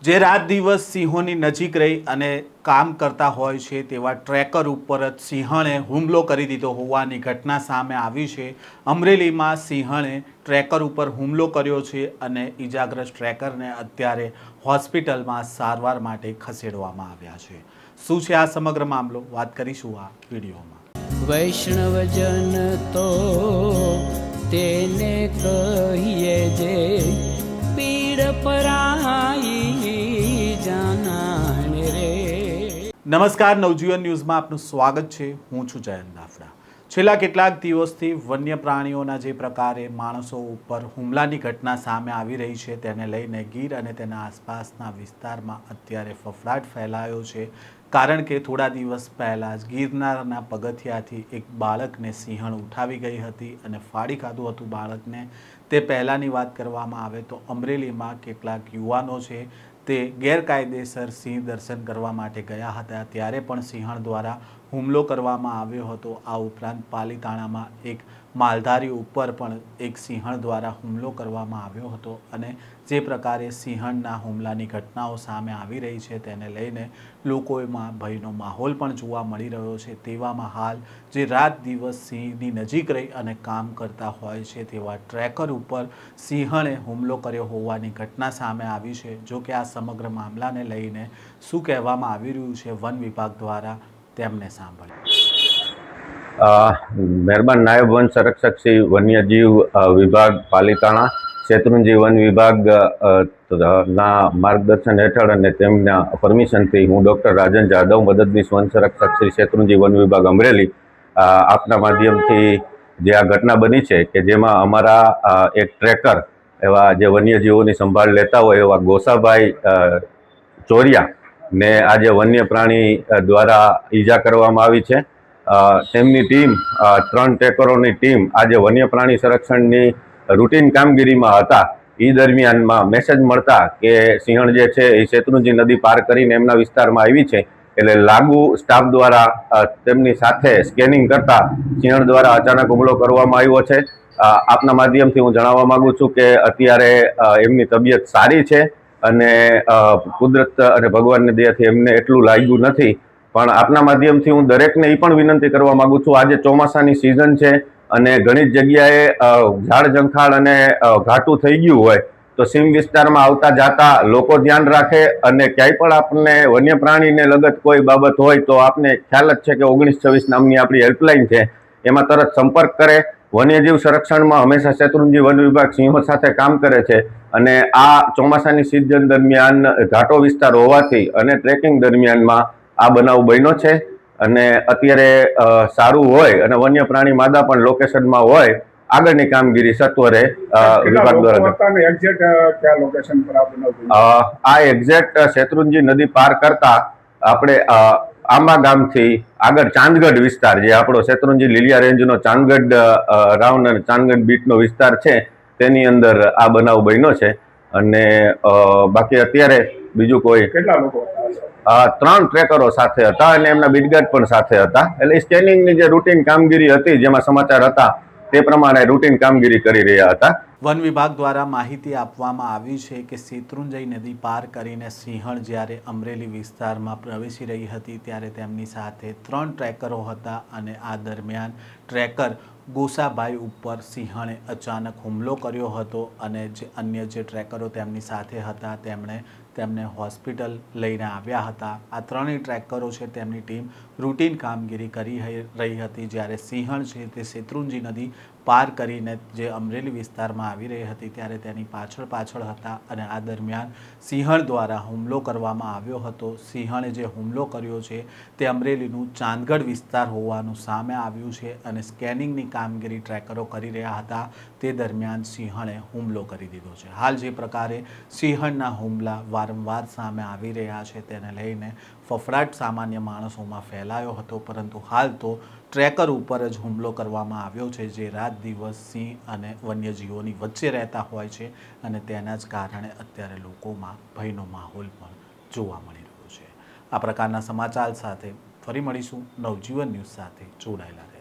જે રાત દિવસ સિંહોની નજીક રહી અને કામ કરતા હોય છે તેવા ટ્રેકર ઉપર જ સિંહણે હુમલો કરી દીધો હોવાની ઘટના સામે આવી છે। અમરેલીમાં સિંહણે ટ્રેકર ઉપર હુમલો કર્યો છે અને ઈજાગ્રસ્ત ટ્રેકરને અત્યારે હોસ્પિટલમાં સારવાર માટે ખસેડવામાં આવ્યા છે। શું છે આ સમગ્ર મામલો, વાત કરીશું આ વિડીયોમાં। વૈષ્ણવજન તો તેને કહીએ જે પીડ પરાઈ જાનાને રે। નમસ્કાર, નવજીવન ન્યૂઝમાં આપનું સ્વાગત છે। હું છું જયંત દાફડા। છેલ્લા કેટલાક દિવસથી વન્ય પ્રાણીઓના જે પ્રકારે માણસો ઉપર હુમલાની ઘટના સામે આવી રહી છે તેને લઈને ગીર અને તેના આસપાસના વિસ્તારમાં અત્યારે ફફડાટ ફેલાયો છે। કારણ કે થોડા દિવસ પહેલાં જ ગિરનારના પગથિયાથી એક બાળકને સિંહણ ઉઠાવી ગઈ હતી અને ફાડી ખાધું હતું બાળકને। તે પહેલાંની વાત કરવામાં આવે તો અમરેલીમાં કેટલાક યુવાનો છે તે ગેરકાયદેસર સિંહ દર્શન કરવા માટે ગયા હતા ત્યારે પણ સિંહણ દ્વારા હુમલો કરવામાં આવ્યો હતો। આ ઉપરાંત પાલીતાણામાં એક માલધારી ઉપર પણ એક સિંહણ દ્વારા હુમલો કરવામાં આવ્યો હતો અને જે પ્રકારે સિંહણના હુમલાની ઘટનાઓ સામે આવી રહી છે તેને લઈને લોકોમાં ભયનો માહોલ પણ જોવા મળી રહ્યો છે। તેવામાં હાલ જે રાત દિવસ સિંહની નજીક રહી અને કામ કરતા હોય છે તેવા ટ્રેકર ઉપર સિંહણે હુમલો કર્યો હોવાની ઘટના સામે આવી છે। જો કે આ સમગ્ર મામલાને લઈને શું કહેવામાં આવી રહ્યું છે વન વિભાગ દ્વારા, તેમને સાંભળીએ। મહેરબાન નાયબ વન સંરક્ષક શ્રી વન્યજીવ વિભાગ પાલીતાણા શેત્રુંજી વન વિભાગ ના માર્ગદર્શન હેઠળ અને તેમના પરમિશનથી હું ડૉક્ટર રાજન જાદવ, મદદનીશ વન સંરક્ષક શ્રી શેત્રુંજી વન વિભાગ અમરેલી, આપના માધ્યમથી જે આ ઘટના બની છે કે જેમાં અમારા એક ટ્રેકર એવા જે વન્યજીવોની સંભાળ લેતા હોય એવા ગોસાભાઈ ચોરિયા ને આજે વન્ય પ્રાણી દ્વારા ઈજા કરવામાં આવી છે। તેમની ટીમ 3 ટ્રેકરોની ટીમ આજે વન્ય પ્રાણી સંરક્ષણની રૂટીન કામગીરીમાં હતા। એ દરમિયાનમાં મેસેજ મળતા કે સિંહણ જે છે એ શેત્રુંજી નદી પાર કરીને એમના વિસ્તારમાં આવી છે, એટલે લાગુ સ્ટાફ દ્વારા તેમની સાથે સ્કેનિંગ કરતા સિંહણ દ્વારા અચાનક હુમલો કરવામાં આવ્યો છે। આપના માધ્યમથી હું જણાવવા માંગુ છું કે અત્યારે એમની તબિયત સારી છે અને કુદરત અને ભગવાનની દયાથી એમને એટલું લાગ્યું નથી। પણ આપના માધ્યમથી હું દરેકને એ પણ વિનંતી કરવા માંગુ છું, આજે ચોમાસાની સિઝન છે અને ઘણી જગ્યાએ ઝાડ ઝંખાડ અને ઘાટું થઈ ગયું હોય તો સીમ વિસ્તારમાં આવતા જાતા લોકો ધ્યાન રાખે અને ક્યાંય પણ આપણને વન્ય પ્રાણીને લગત કોઈ બાબત હોય તો આપને ખ્યાલ જ છે કે 1926 નામની આપણી હેલ્પલાઇન છે, એમાં તરત સંપર્ક કરે। વન્યજીવ સંરક્ષણમાં હંમેશા શેત્રુંજી વન વિભાગ સિંહો સાથે કામ કરે છે અને આ ચોમાસાની સિઝન દરમિયાન ઘાટો વિસ્તાર હોવાથી અને ટ્રેકિંગ દરમિયાનમાં આ બનાવ બન્યો છે અને અત્યારે સારું હોય અને વન્ય પ્રાણી માદા પણ લોકેશનમાં હોય, આગળની કામગીરી સત્વરે વિભાગ દ્વારા આ એક્ઝેક્ટ શેત્રુંજી નદી પાર કરતા આપણે આંબા ગામથી આગળ ચાંદગઢ વિસ્તાર, જે આપણો શેત્રુંજી લીલિયા રેન્જનો ચાંદગઢ રાઉન્ડ અને ચાંદગઢ બીટનો વિસ્તાર છે તેની અંદર આ બનાવ બન્યો છે। અને બાકી અત્યારે બીજું કોઈ કેટલા લોકો 3 ટ્રેકરો સાથે હતા અને એમના બીટગાર્ડ પણ સાથે હતા। એટલે સ્કેનિંગની જે રૂટીન કામગીરી હતી જેમાં સમાચાર હતા તે પ્રમાણે રૂટીન કામગીરી કરી રહ્યા હતા। વન વિભાગ દ્વારા માહિતી આપવામાં આવી છે કે શેત્રુંજી નદી પાર કરીને સિંહણ જ્યારે અમરેલી વિસ્તારમાં પ્રવેશી રહી હતી ત્યારે તેમની સાથે 3 ટ્રેકરો હતા અને આ દરમિયાન ટ્રેકર ગોસાભાઈ ઉપર સિંહણે અચાનક હુમલો કર્યો હતો અને જે અન્ય જે ટ્રેકરો તેમની સાથે હતા તેમને હોસ્પિટલ લઈને આવ્યા હતા। આ 3 ટ્રેકરો છે તેમની ટીમ રૂટીન કામગીરી કરી રહી હતી જ્યારે સિંહણ છે તે શેત્રુંજી નદી પાર કરીને જે અમરેલી વિસ્તારમાં આવી રહી હતી ત્યારે તેની પાછળ હતા અને આ દરમિયાન સિંહણ દ્વારા હુમલો કરવામાં આવ્યો હતો। સિંહણે જે હુમલો કર્યો છે તે અમરેલીનું ચાંદગઢ વિસ્તાર હોવાનું સામે આવ્યું છે અને સ્કેનિંગની કામગીરી ટ્રેકરો કરી રહ્યા હતા તે દરમિયાન સિંહણે હુમલો કરી દીધો છે। હાલ જે પ્રકારે સિંહણના હુમલા વારંવાર સામે આવી રહ્યા છે તેને લઈને ફફડાટ સામાન્ય માણસોમાં ફેલાયો હતો, પરંતુ હાલ તો ટ્રેકર ઉપર જ હુમલો કરવામાં આવ્યો છે જે રાત દિવસ સિંહ અને વન્યજીવોની વચ્ચે રહેતા હોય છે અને તેના જ કારણે અત્યારે લોકોમાં ભયનો માહોલ પણ જોવા મળી રહ્યો છે। આ પ્રકારના સમાચાર સાથે ફરી મળીશું, નવજીવન ન્યૂઝ સાથે જોડાયેલા રહે।